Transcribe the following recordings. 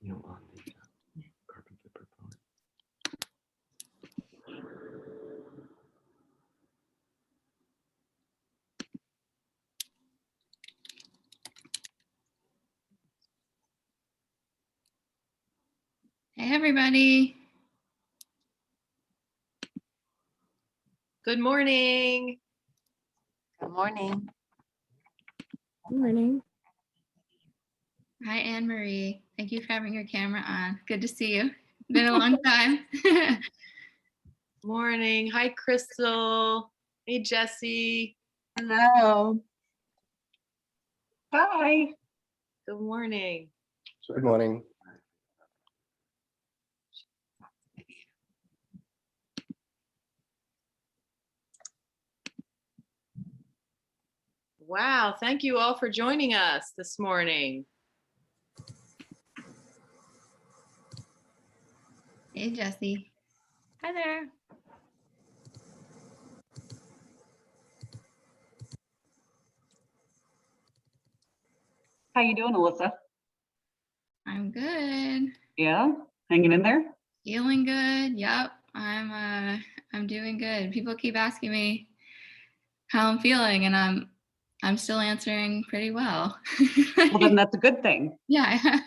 on the carbon flipper phone. Hey, everybody. Good morning. Good morning. Good morning. Hi, Anne Marie. Thank you for having your camera on. Good to see you. Been a long time. Morning. Hi, Crystal. Hey, Jesse. Hello. Hi. Good morning. Good morning. Wow. Thank you all for joining us this morning. Hey, Jesse. Hi there. How you doing, Alyssa? I'm good. Yeah, hanging in there? Feeling good. Yep. I'm doing good. People keep asking me how I'm feeling, and I'm still answering pretty well. Well, then that's a good thing. Yeah.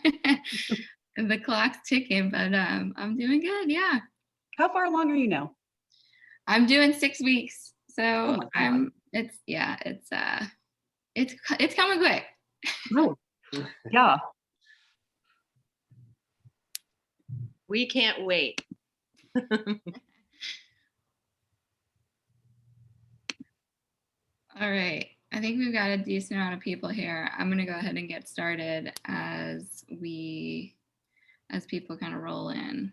The clock's ticking, but I'm doing good. Yeah. How far along are you now? I'm doing 6 weeks. So Oh my God. it's coming quick. Oh, yeah. We can't wait. All right. I think we've got a decent amount of people here. I'm going to go ahead and get started as people kind of roll in.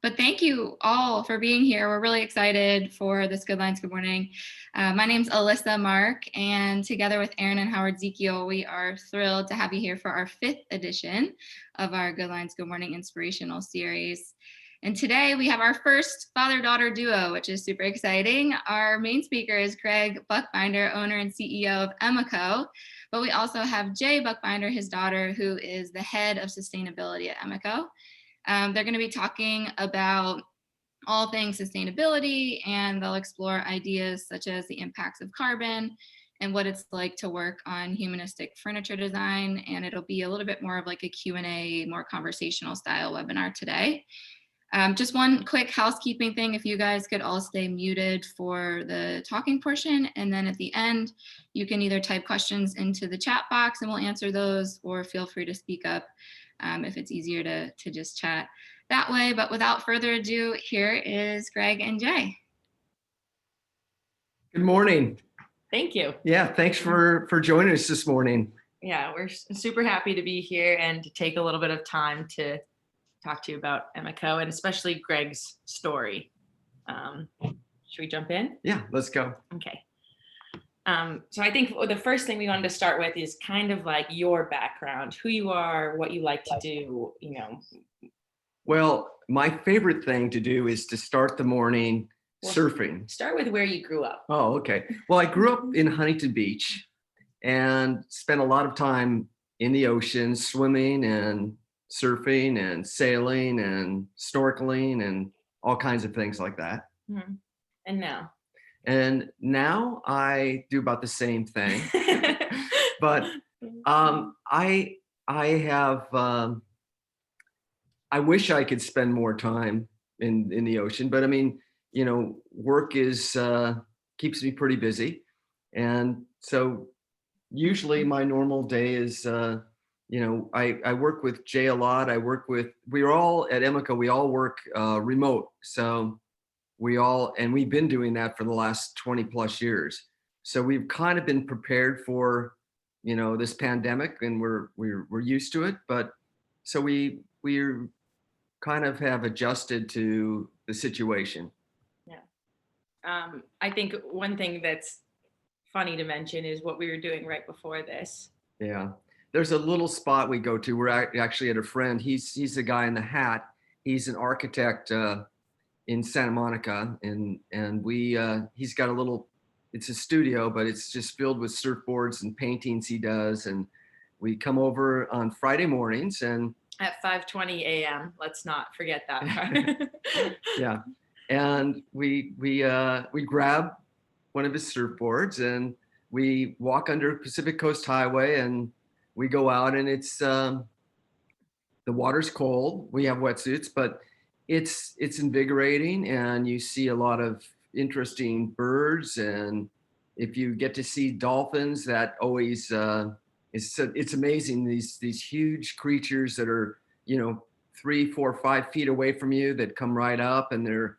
But thank you all for being here. We're really excited for this Good Lines Good Morning. My name's Alyssa Mark, and together with Aaron and Howard Zekiel, we are thrilled to have you here for our 5th edition of our Good Lines Good Morning Inspirational Series. And today we have our first father-daughter duo, which is super exciting. Our main speaker is Gregg Buchbinder, owner and CEO of Emeco. But we also have Jaye Buchbinder, his daughter, who is the head of sustainability at Emeco. They're going to be talking about all things sustainability, and they'll explore ideas such as the impacts of carbon and what it's like to work on humanistic furniture design. And it'll be a little bit more of like a Q&A, more conversational style webinar today. Just one quick housekeeping thing, if you guys could all stay muted for the talking portion, and then at the end, you can either type questions into the chat box and we'll answer those, or feel free to speak up if it's easier to just chat that way. But without further ado, here is Gregg and Jaye. Good morning. Thank you. Yeah, thanks for joining us this morning. Yeah, we're super happy to be here and to take a little bit of time to talk to you about Emeco and especially Gregg's story. Should we jump in? Yeah, let's go. Okay. So I think the first thing we wanted to start with is kind of like your background, who you are, what you like to do, Well, my favorite thing to do is to start the morning surfing. Start with where you grew up. Oh, okay. Well, I grew up in Huntington Beach and spent a lot of time in the ocean, swimming and surfing and sailing and snorkeling and all kinds of things like that. Mm-hmm. And now? And now I do about the same thing. But I wish I could spend more time in the ocean, but I mean, work is keeps me pretty busy. And so usually my normal day is, I work with Jaye a lot. We're all at Emeco, we all work remote. So we've been doing that for the last 20 plus years. So we've kind of been prepared for, this pandemic, and we're used to it. But so we're kind of have adjusted to the situation. Yeah. I think one thing that's funny to mention is what we were doing right before this. Yeah. There's a little spot we go to. We're actually at a friend. He's the guy in the hat. He's an architect in Santa Monica, and he's got a little, it's a studio, but it's just filled with surfboards and paintings he does. And we come over on Friday mornings and At 5:20 a.m. Let's not forget that part. yeah, and we grab one of his surfboards and we walk under Pacific Coast Highway and we go out and it's the water's cold. We have wetsuits, but it's invigorating and you see a lot of interesting birds. And if you get to see dolphins, that always it's amazing. These huge creatures that are 3, 4, 5 feet away from you that come right up and they're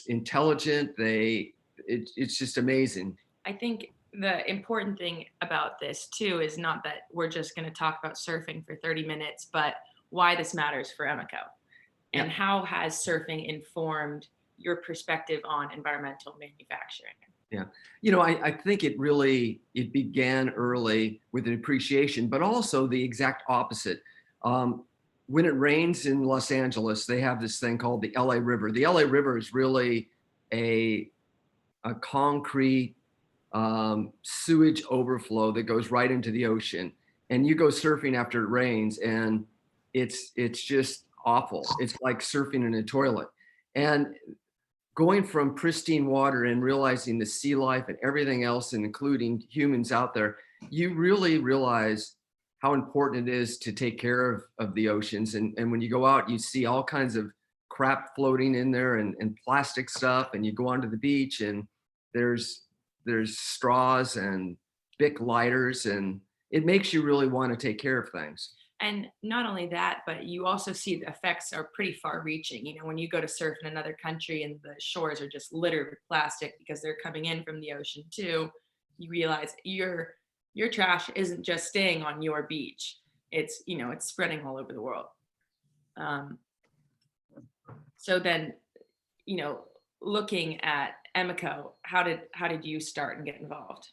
intelligent. It's just amazing. I think the important thing about this too is not that we're just going to talk about surfing for 30 minutes, but why this matters for Emiko and how has surfing informed your perspective on environmental manufacturing? Yeah. I think it began early with an appreciation, but also the exact opposite. When it rains in Los Angeles, they have this thing called the LA River. The LA River is really a concrete sewage overflow that goes right into the ocean. And you go surfing after it rains and it's just awful. It's like surfing in a toilet. And going from pristine water and realizing the sea life and everything else, and including humans out there, you really realize how important it is to take care of the oceans. And when you go out, you see all kinds of crap floating in there and plastic stuff. And you go onto the beach and there's straws and Bic lighters, and it makes you really want to take care of things. And not only that, but you also see the effects are pretty far reaching. When you go to surf in another country and the shores are just littered with plastic because they're coming in from the ocean too, you realize your trash isn't just staying on your beach. It's spreading all over the world. So then, looking at Emiko, how did you start and get involved?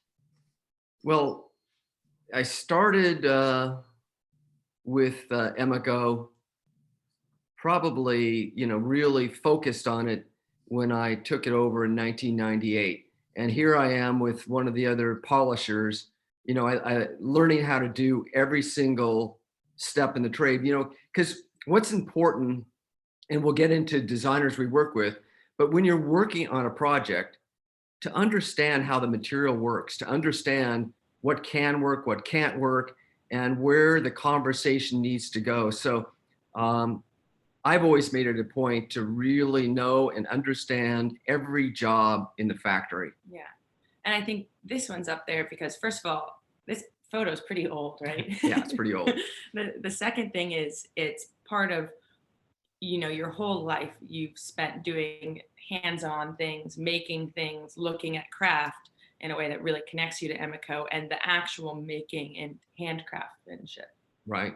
Well, I started with Emiko, probably really focused on it when I took it over in 1998. And here I am with one of the other polishers, I learning how to do every single step in the trade, because what's important, and we'll get into designers we work with, but when you're working on a project, to understand how the material works, to understand what can work, what can't work, and where the conversation needs to go. So I've always made it a point to really know and understand every job in the factory. Yeah. And I think this one's up there because, first of all, this photo is pretty old, right? Yeah, it's pretty old. The second thing is it's part of, your whole life you've spent doing hands-on things, making things, looking at craft in a way that really connects you to Emiko and the actual making and handcraftsmanship. Right.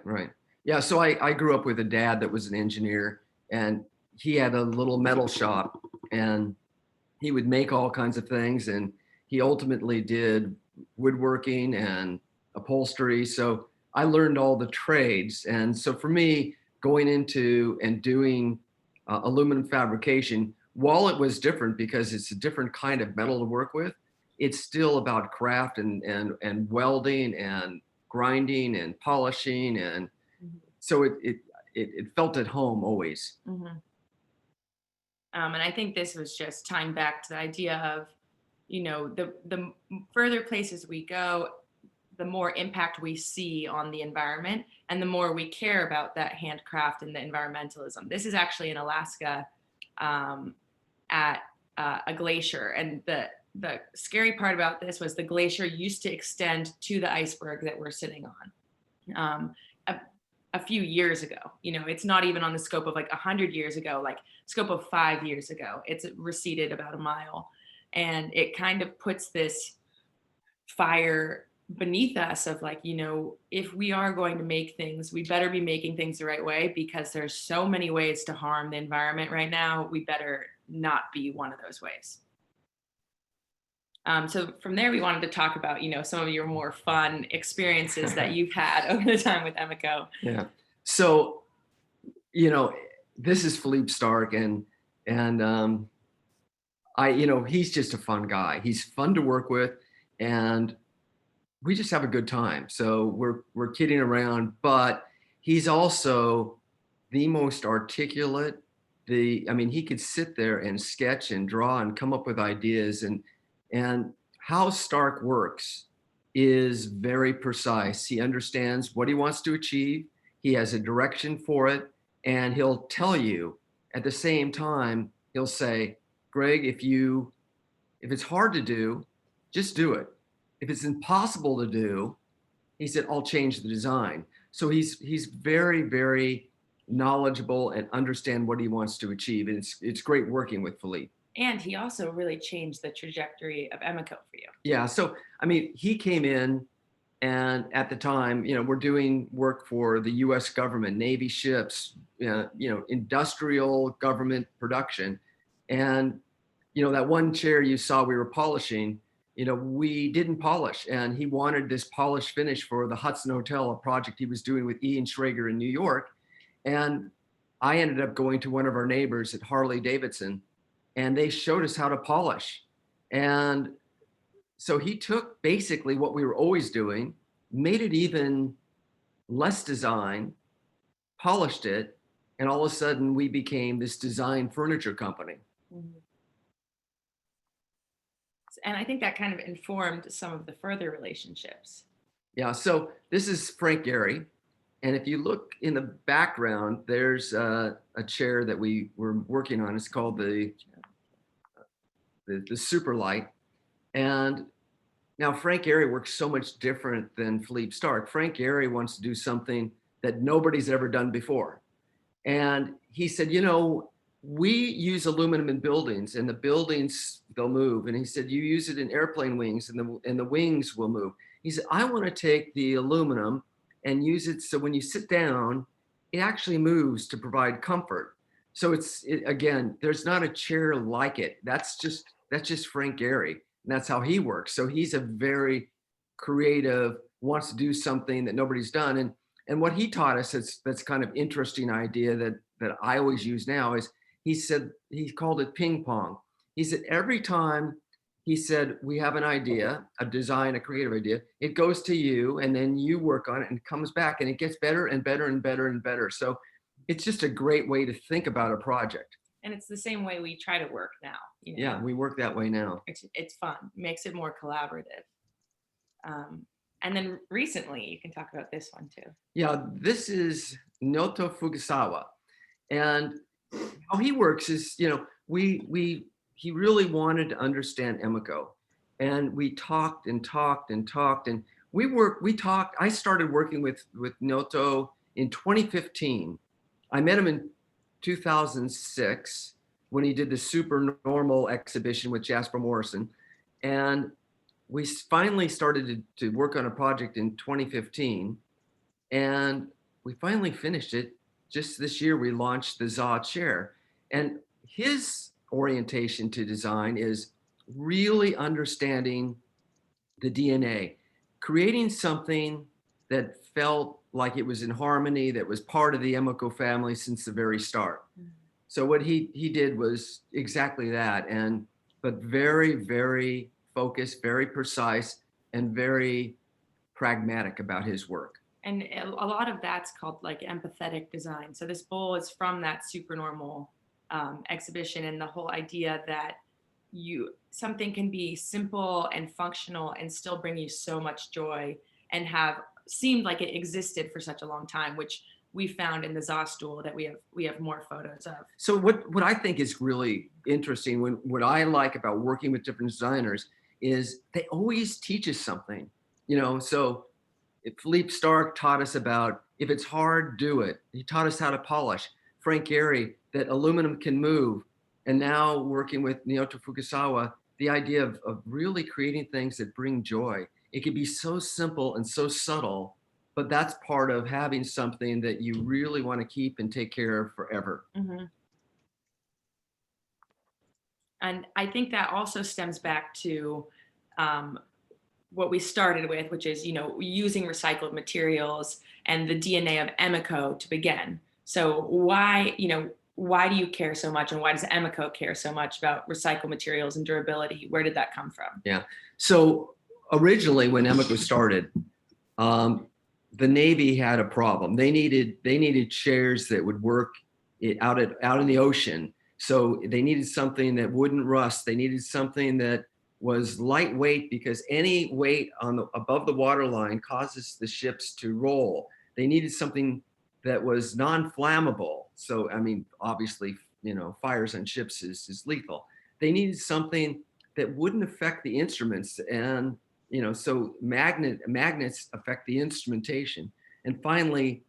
Yeah, so I grew up with a dad that was an engineer, and he had a little metal shop, and he would make all kinds of things, and he ultimately did woodworking and upholstery. So I learned all the trades. And so for me, going into and doing aluminum fabrication, while it was different because it's a different kind of metal to work with, it's still about craft and welding and grinding and polishing. And so it felt at home always. Mm-hmm. And I think this was just tying back to the idea of, the further places we go, the more impact we see on the environment and the more we care about that handcraft and the environmentalism. This is actually in Alaska at a glacier. And the scary part about this was the glacier used to extend to the iceberg that we're sitting on a few years ago. It's not even on the scope of like 100 years ago, like scope of 5 years ago. It's receded about a mile. And it kind of puts this fire beneath us of like, if we are going to make things, we better be making things the right way, because there's so many ways to harm the environment right now. We better not be one of those ways. So from there, we wanted to talk about, some of your more fun experiences that you've had over the time with Emiko. Yeah. So, this is Philippe Stark, and he's just a fun guy. He's fun to work with. And we just have a good time. So we're kidding around, but he's also the most articulate. I mean, he could sit there and sketch and draw and come up with ideas, and how Stark works is very precise. He understands what he wants to achieve. He has a direction for it, and he'll tell you at the same time, he'll say, Greg, if it's hard to do, just do it. If it's impossible to do, he said, I'll change the design. So he's very, very knowledgeable and understand what he wants to achieve. And it's great working with Philippe. And he also really changed the trajectory of Emiko for you. Yeah. So, I mean, he came in, and at the time, we're doing work for the US government, Navy ships, industrial government production. And, that one chair you saw we were polishing, we didn't polish, and he wanted this polished finish for the Hudson Hotel, a project he was doing with Ian Schrager in New York. And I ended up going to one of our neighbors at Harley Davidson, and they showed us how to polish. And so he took basically what we were always doing, made it even less design, polished it, and all of a sudden we became this design furniture company. Mm-hmm. And I think that kind of informed some of the further relationships. Yeah, so this is Frank Gehry. And if you look in the background, there's a chair that we were working on. It's called the Superlight. And now Frank Gehry works so much different than Philippe Stark. Frank Gehry wants to do something that nobody's ever done before. And he said, we use aluminum in buildings, and the buildings, they'll move. And he said, you use it in airplane wings, and the wings will move. He said, I want to take the aluminum and use it so when you sit down, it actually moves to provide comfort. So again, there's not a chair like it. That's just Frank Gehry, and that's how he works. So he's a very creative, wants to do something that nobody's done. And what he taught us, that's kind of interesting idea that I always use now, is he called it ping pong. He said, every time he said, we have an idea, a design, a creative idea, it goes to you, and then you work on it and comes back, and it gets better and better and better and better. So it's just a great way to think about a project. And it's the same way we try to work now. Yeah, we work that way now. It's fun, makes it more collaborative. And then recently, you can talk about this one too. Yeah, this is Noto Fujisawa. And how he works is, he really wanted to understand Emiko. And we talked and talked and talked, and we talked. I started working with Noto in 2015. I met him in 2006 when he did the Super Normal exhibition with Jasper Morrison. And we finally started to work on a project in 2015, and we finally finished it. Just this year, we launched the ZA chair. And his orientation to design is really understanding the DNA, creating something that felt like it was in harmony, that was part of the Emiko family since the very start. Mm-hmm. So what he did was exactly that, but very, very focused, very precise, and very pragmatic about his work. And a lot of that's called like empathetic design. So this bowl is from that Supernormal exhibition, and the whole idea that something can be simple and functional and still bring you so much joy, and have seemed like it existed for such a long time, which we found in the ZA stool that we have more photos of. So what I think is really interesting, what I like about working with different designers, is they always teach us something. So Philippe Stark taught us about, if it's hard, do it. He taught us how to polish. Frank Gehry, that aluminum can move. And now working with Naoto Fujisawa, the idea of really creating things that bring joy. It can be so simple and so subtle, but that's part of having something that you really want to keep and take care of forever. Mm-hmm. And I think that also stems back to what we started with, which is, using recycled materials and the DNA of Emiko to begin. So why do you care so much, and why does Emiko care so much about recycled materials and durability? Where did that come from? Yeah. So originally when Emeco started, the Navy had a problem. They needed chairs that would work out in the ocean. So they needed something that wouldn't rust. They needed something that was lightweight, because any weight above the waterline causes the ships to roll. They needed something that was non-flammable. So, I mean, obviously, fires on ships is lethal. They needed something that wouldn't affect the instruments, and so magnets affect the instrumentation. And finally,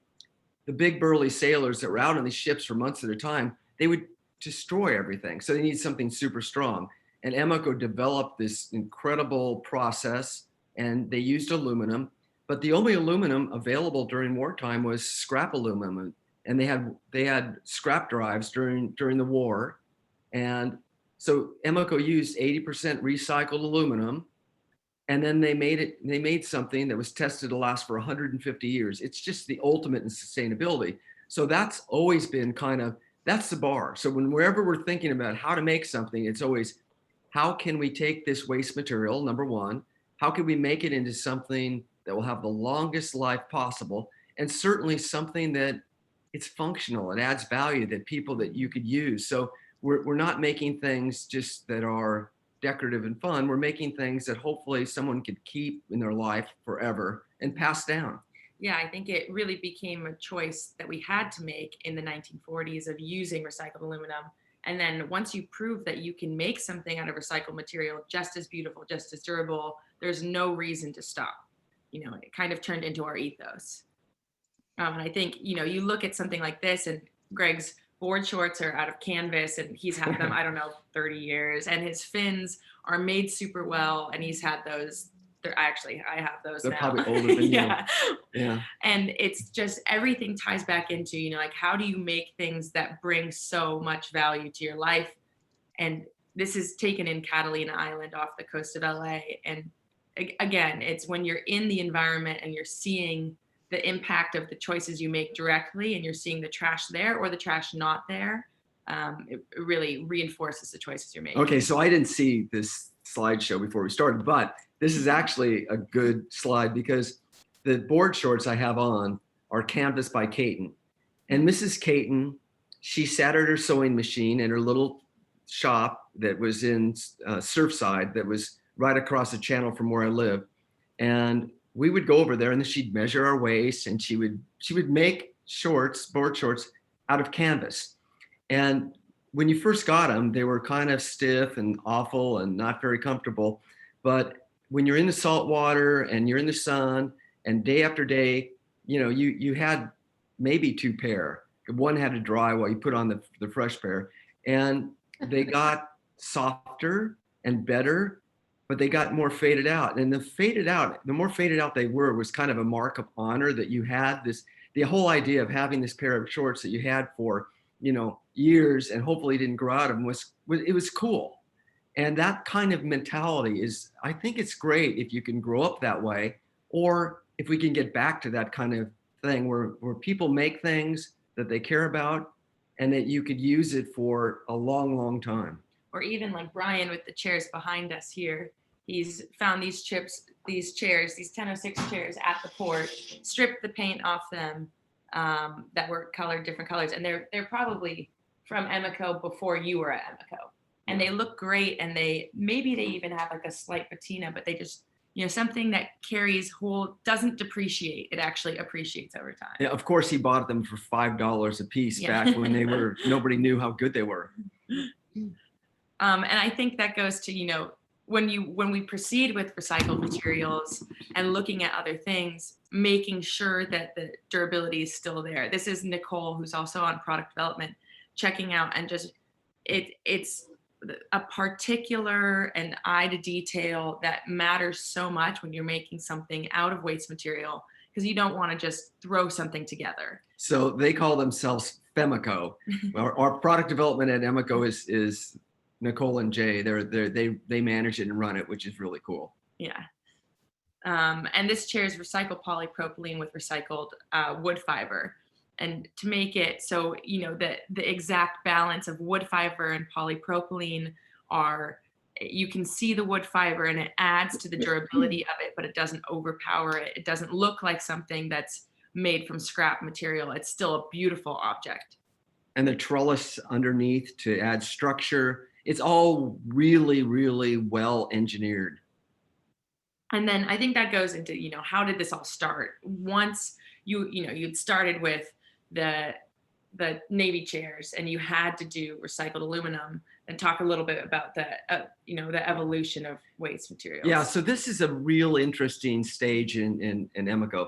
the big burly sailors that were out on these ships for months at a time, they would destroy everything. So they need something super strong. And Emeco developed this incredible process, and they used aluminum, but the only aluminum available during wartime was scrap aluminum. And they had scrap drives during the war. And so Emeco used 80% recycled aluminum. And then they made something that was tested to last for 150 years. It's just the ultimate in sustainability. So that's always been that's the bar. So wherever we're thinking about how to make something, it's always, how can we take this waste material, number one, how can we make it into something that will have the longest life possible, and certainly something that it's functional, it adds value, that you could use. So we're not making things just that are decorative and fun. We're making things that hopefully someone could keep in their life forever and pass down. Yeah, I think it really became a choice that we had to make in the 1940s of using recycled aluminum. And then once you prove that you can make something out of recycled material just as beautiful, just as durable, there's no reason to stop. It kind of turned into our ethos. And I think, you look at something like this, and Gregg's board shorts are out of canvas, and he's had them, I don't know, 30 years, and his fins are made super well, and he's had those. I have those They're now. probably older than Yeah. you. Yeah. And it's just, everything ties back into, like, how do you make things that bring so much value to your life? And this is taken in Catalina Island off the coast of LA. And again, it's when you're in the environment and you're seeing the impact of the choices you make directly, and you're seeing the trash there or the trash not there, it really reinforces the choices you're making. Okay, so I didn't see this slideshow before we started, but this is actually a good slide, because the board shorts I have on are canvas by Caton. And Mrs. Caton, she sat at her sewing machine in her little shop that was in Surfside, that was right across the channel from where I live. And we would go over there, and then she'd measure our waist, and she would make board shorts out of canvas. And when you first got them, they were kind of stiff and awful and not very comfortable. But when you're in the salt water and you're in the sun, and day after day, you had maybe two pair. One had to dry while you put on the fresh pair. And they got softer and better, but they got more faded out. And the more faded out they were was kind of a mark of honor that you had the whole idea of having this pair of shorts that you had for, years, and hopefully didn't grow out of them, it was cool. And that kind of mentality I think it's great if you can grow up that way, or if we can get back to that kind of thing where people make things that they care about, and that you could use it for a long, long time. Or even like Brian with the chairs behind us here. He's found these chairs, these 1006 chairs at the port, stripped the paint off them, that were colored different colors. And they're probably from Emeco before you were at Emeco. And they look great, and maybe they even have like a slight patina, but they just, something that doesn't depreciate. It actually appreciates over time. Yeah, of course, he bought them for $5 a piece back when nobody knew how good they were. And I think that goes to, when we proceed with recycled materials and looking at other things, making sure that the durability is still there. This is Nicole, who's also on product development, checking out, and just it's a particular and eye to detail that matters so much when you're making something out of waste material, because you don't want to just throw something together. So they call themselves Femeco. Our product development at Emeco is Nicole and Jaye. They manage it and run it, which is really cool. Yeah. And this chair is recycled polypropylene with recycled wood fiber. And to make it so, the exact balance of wood fiber and polypropylene are you can see the wood fiber and it adds to the durability of it, but it doesn't overpower it. It doesn't look like something that's made from scrap material. It's still a beautiful object. And the trellis underneath to add structure. It's all really, really well engineered. And then I think that goes into, how did this all start? Once you'd started with the Navy chairs and you had to do recycled aluminum, and talk a little bit about the evolution of waste materials. Yeah, so this is a real interesting stage in Emeco.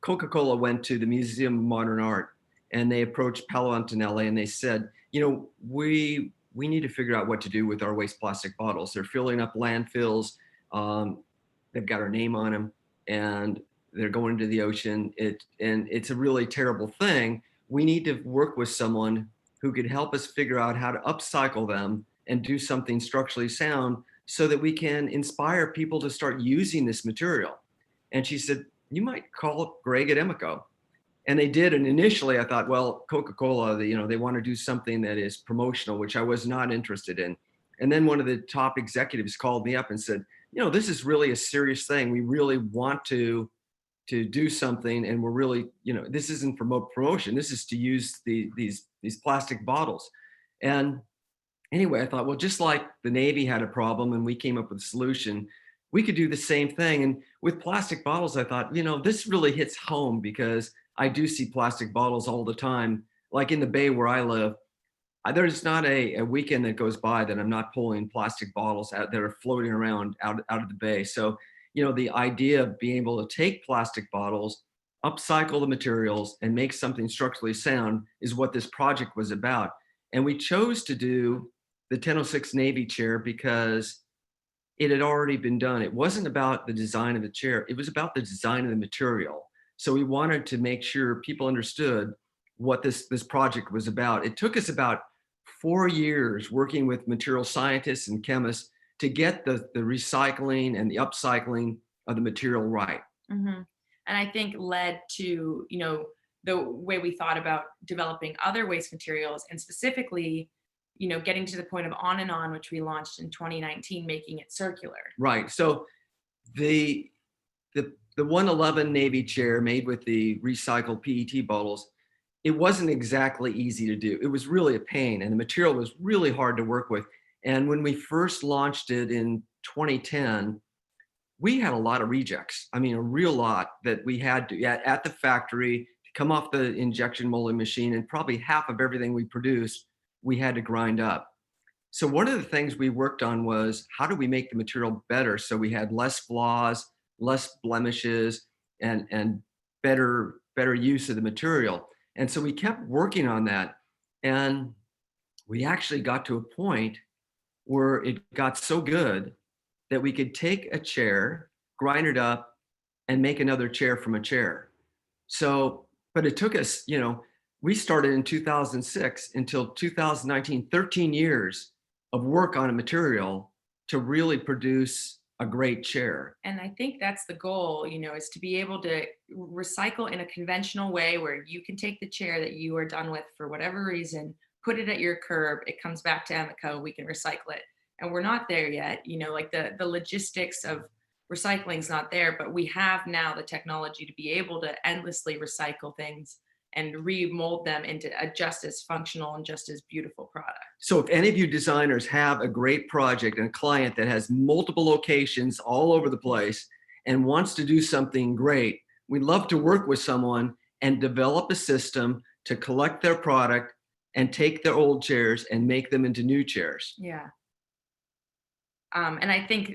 Coca-Cola went to the Museum of Modern Art and they approached Palo Antonelli and they said, we need to figure out what to do with our waste plastic bottles. They're filling up landfills. They've got our name on them and they're going into the ocean. And it's a really terrible thing. We need to work with someone who could help us figure out how to upcycle them and do something structurally sound so that we can inspire people to start using this material. And she said, you might call Gregg at Emeco. And they did. And initially I thought, well, Coca-Cola, they want to do something that is promotional, which I was not interested in. And then one of the top executives called me up and said, this is really a serious thing. We really want to do something. And we're really, this isn't for promotion. This is to use these plastic bottles. And anyway, I thought, well, just like the Navy had a problem and we came up with a solution, we could do the same thing. And with plastic bottles, I thought, this really hits home because I do see plastic bottles all the time. Like in the Bay where I live, there's not a weekend that goes by that I'm not pulling plastic bottles out that are floating around out of the Bay. So, the idea of being able to take plastic bottles, upcycle the materials and make something structurally sound is what this project was about. And we chose to do the 1006 Navy chair because it had already been done. It wasn't about the design of the chair. It was about the design of the material. So we wanted to make sure people understood what this project was about. It took us about 4 years working with material scientists and chemists to get the recycling and the upcycling of the material right. Mm-hmm. And I think led to, the way we thought about developing other waste materials and specifically, getting to the point of On and On, which we launched in 2019, making it circular. Right. So the 111 Navy chair made with the recycled PET bottles, it wasn't exactly easy to do. It was really a pain and the material was really hard to work with. And when we first launched it in 2010, we had a lot of rejects. I mean, a real lot that we had to at the factory to come off the injection molding machine, and probably half of everything we produced, we had to grind up. So one of the things we worked on was how do we make the material better so we had less flaws, less blemishes, and better use of the material. And so we kept working on that. And we actually got to a point where it got so good that we could take a chair, grind it up, and make another chair from a chair. So, but it took us, we started in 2006 until 2019, 13 years of work on a material to really produce a great chair. And I think that's the goal, is to be able to recycle in a conventional way where you can take the chair that you are done with for whatever reason, put it at your curb, it comes back to Emeco, we can recycle it. And we're not there yet, like the logistics of recycling is not there, but we have now the technology to be able to endlessly recycle things and remold them into a just as functional and just as beautiful product. So if any of you designers have a great project and a client that has multiple locations all over the place and wants to do something great, we'd love to work with someone and develop a system to collect their product and take their old chairs and make them into new chairs. Yeah. And I think,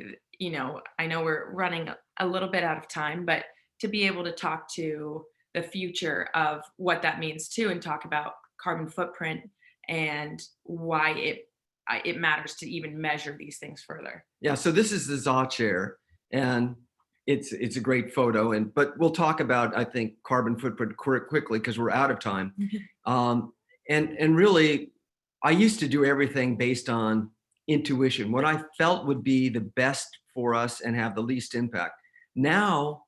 I know we're running a little bit out of time, but to be able to talk to the future of what that means too, and talk about carbon footprint and why it matters to even measure these things further. Yeah, so this is the ZA chair, and it's a great photo. But we'll talk about, I think, carbon footprint quickly because we're out of time. And really, I used to do everything based on intuition, what I felt would be the best for us and have the least impact. Now,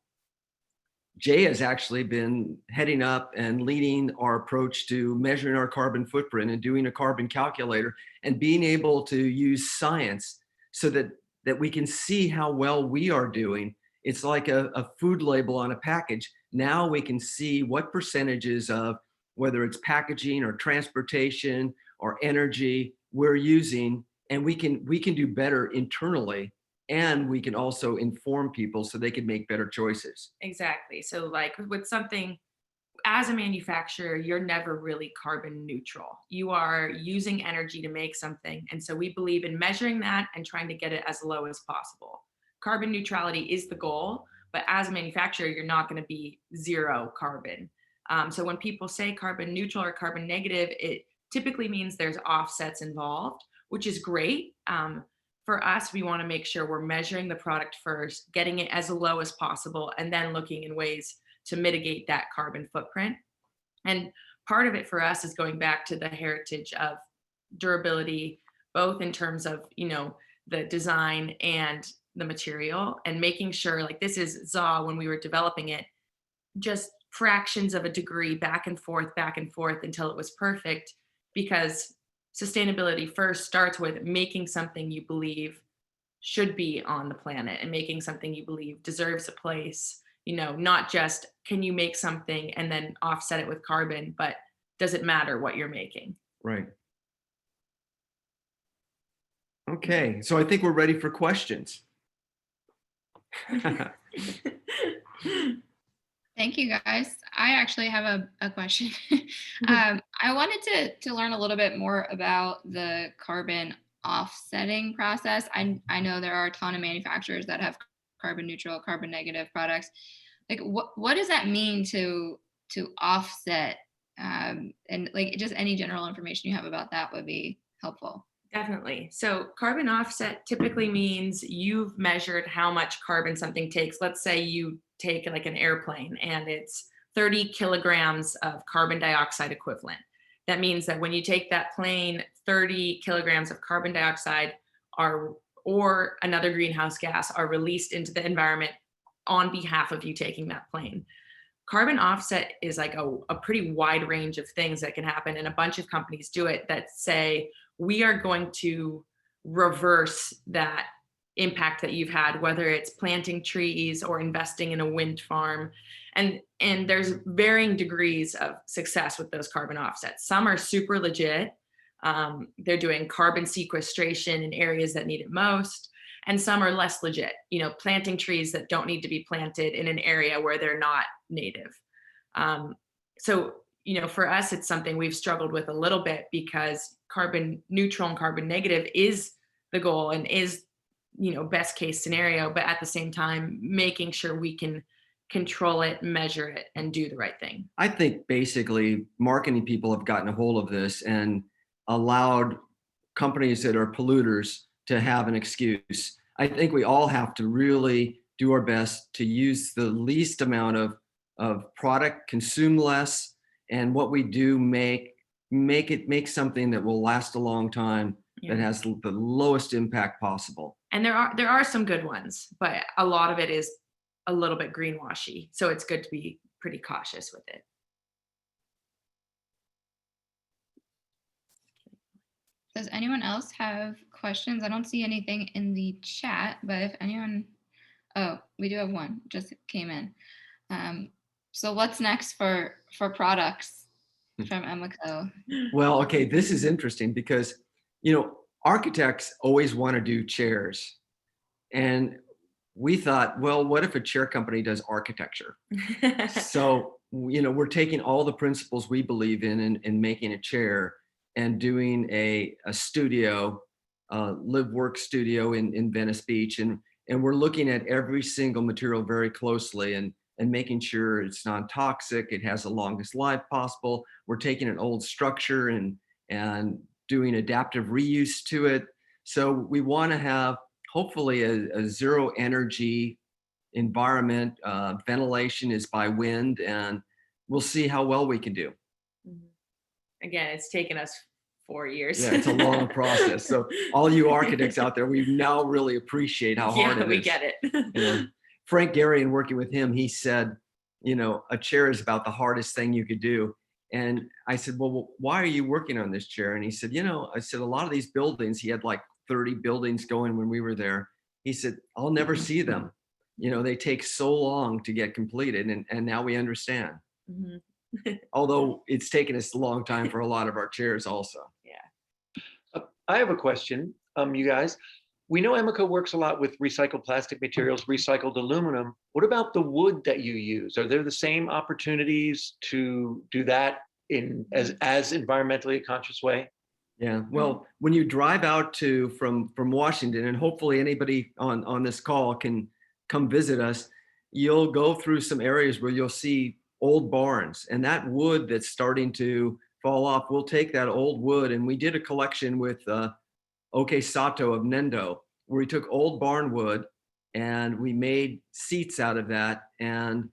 Jaye has actually been heading up and leading our approach to measuring our carbon footprint and doing a carbon calculator and being able to use science so that we can see how well we are doing. It's like a food label on a package. Now we can see what percentages of whether it's packaging or transportation or energy we're using, and we can do better internally, and we can also inform people so they can make better choices. Exactly. So like with something, as a manufacturer, you're never really carbon neutral. You are using energy to make something. And so we believe in measuring that and trying to get it as low as possible. Carbon neutrality is the goal, but as a manufacturer, you're not going to be zero carbon. So when people say carbon neutral or carbon negative, it typically means there's offsets involved, which is great. For us, we want to make sure we're measuring the product first, getting it as low as possible, and then looking in ways to mitigate that carbon footprint. And part of it for us is going back to the heritage of durability, both in terms of, the design and the material, and making sure, like, this is ZA when we were developing it, just fractions of a degree back and forth until it was perfect, because sustainability first starts with making something you believe should be on the planet and making something you believe deserves a place. Not just can you make something and then offset it with carbon, but does it matter what you're making? Right. Okay, so I think we're ready for questions. Thank you, guys. I actually have a question. I wanted to learn a little bit more about the carbon offsetting process. I know there are a ton of manufacturers that have carbon neutral, carbon negative products. Like, what does that mean to offset? And like, just any general information you have about that would be helpful. Definitely. So carbon offset typically means you've measured how much carbon something takes. Let's say you take like an airplane and it's 30 kilograms of carbon dioxide equivalent. That means that when you take that plane, 30 kilograms of carbon dioxide or another greenhouse gas are released into the environment on behalf of you taking that plane. Carbon offset is like a pretty wide range of things that can happen, and a bunch of companies do it that say, we are going to reverse that impact that you've had, whether it's planting trees or investing in a wind farm. And there's varying degrees of success with those carbon offsets. Some are super legit. They're doing carbon sequestration in areas that need it most. And some are less legit, planting trees that don't need to be planted in an area where they're not native. So, for us, it's something we've struggled with a little bit, because carbon neutral and carbon negative is the goal and is, best case scenario, but at the same time, making sure we can control it, measure it, and do the right thing. I think basically marketing people have gotten a hold of this and allowed companies that are polluters to have an excuse. I think we all have to really do our best to use the least amount of product, consume less, and what we do make something that will last a long time, that has the lowest impact possible. And there are some good ones, but a lot of it is a little bit greenwashy. So it's good to be pretty cautious with it. Does anyone else have questions? I don't see anything in the chat, but if anyone, we do have one, just came in. So what's next for products from Emmaco? Well, okay, this is interesting because, architects always want to do chairs. And we thought, well, what if a chair company does architecture? So, we're taking all the principles we believe in making a chair and doing a studio, live work studio in Venice Beach. And we're looking at every single material very closely and making sure it's non-toxic, it has the longest life possible. We're taking an old structure and doing adaptive reuse to it. So we want to have hopefully a zero energy environment. Ventilation is by wind, and we'll see how well we can do. Again, it's taken us 4 years. Yeah, it's a long process. So all you architects out there, we now really appreciate how hard it is. Yeah, we get it. Frank Gehry, in working with him, he said, a chair is about the hardest thing you could do. And I said, well, why are you working on this chair? And he said, I said, a lot of these buildings, he had like 30 buildings going when we were there. He said, I'll never see them. You know, they take so long to get completed, and now we understand. Mhm. Although it's taken us a long time for a lot of our chairs also. I have a question, you guys. We know Emico works a lot with recycled plastic materials, recycled aluminum. What about the wood that you use? Are there the same opportunities to do that in as environmentally a conscious way? Yeah, well, when you drive out from Washington, and hopefully anybody on this call can come visit us, you'll go through some areas where you'll see old barns, and that wood that's starting to fall off, we'll take that old wood, and we did a collection with Oke Sato of Nendo, where we took old barn wood and we made seats out of that. And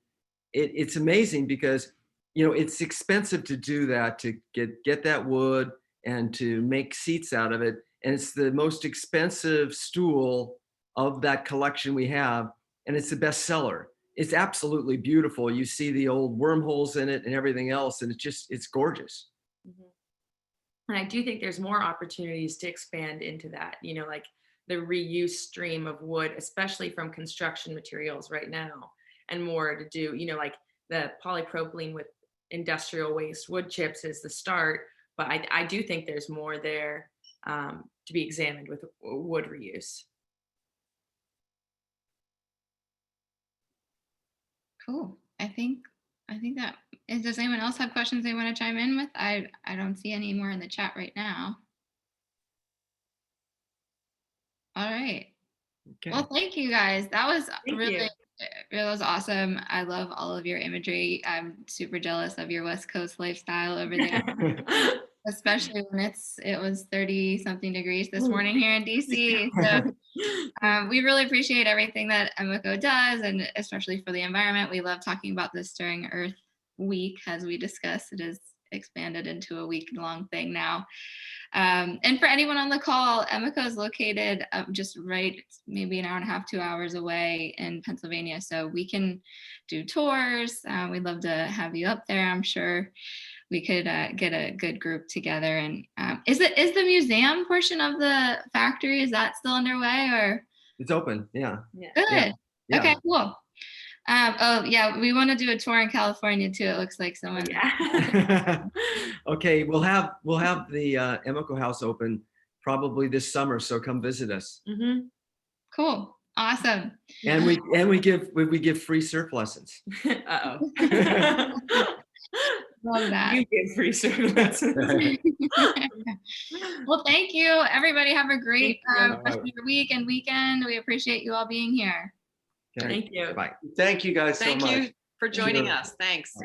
it's amazing because, you know, it's expensive to do that, to get that wood and to make seats out of it. And it's the most expensive stool of that collection we have. And it's the best seller. It's absolutely beautiful. You see the old wormholes in it and everything else. And it's gorgeous. Mhm. And I do think there's more opportunities to expand into that, you know, like the reuse stream of wood, especially from construction materials right now, and more to do, you know, like the polypropylene with industrial waste wood chips is the start, but I do think there's more there to be examined with wood reuse. Cool. I think that does anyone else have questions they want to chime in with? I don't see any more in the chat right now. All right. Okay. Well, thank you guys. That was Thank really you. it was awesome. I love all of your imagery. I'm super jealous of your West Coast lifestyle over there, especially when it was 30 something degrees this morning here in DC. So we really appreciate everything that Emico does, and especially for the environment. We love talking about this during Earth Week, as we discussed. It is expanded into a week-long thing now. And for anyone on the call, Emico is located just right, maybe an hour and a half, 2 hours away in Pennsylvania. So we can do tours. We'd love to have you up there. I'm sure we could get a good group together. And is the museum portion of the factory, is that still underway, or? It's open. Yeah. Good. Yeah. Okay, cool. Oh yeah, we want to do a tour in California too. It looks like someone. Yeah. Okay, we'll have the Emico House open probably this summer, so come visit us. Mhm. Cool. Awesome. And we give free surf lessons. Uh-oh. Love that. You give free service. Well, thank you. Everybody have a great Thank you. rest of your week and weekend. We appreciate you all being here. Okay, Thank you. bye. Thank you guys so Thank much. you for joining Sure. us. Thanks.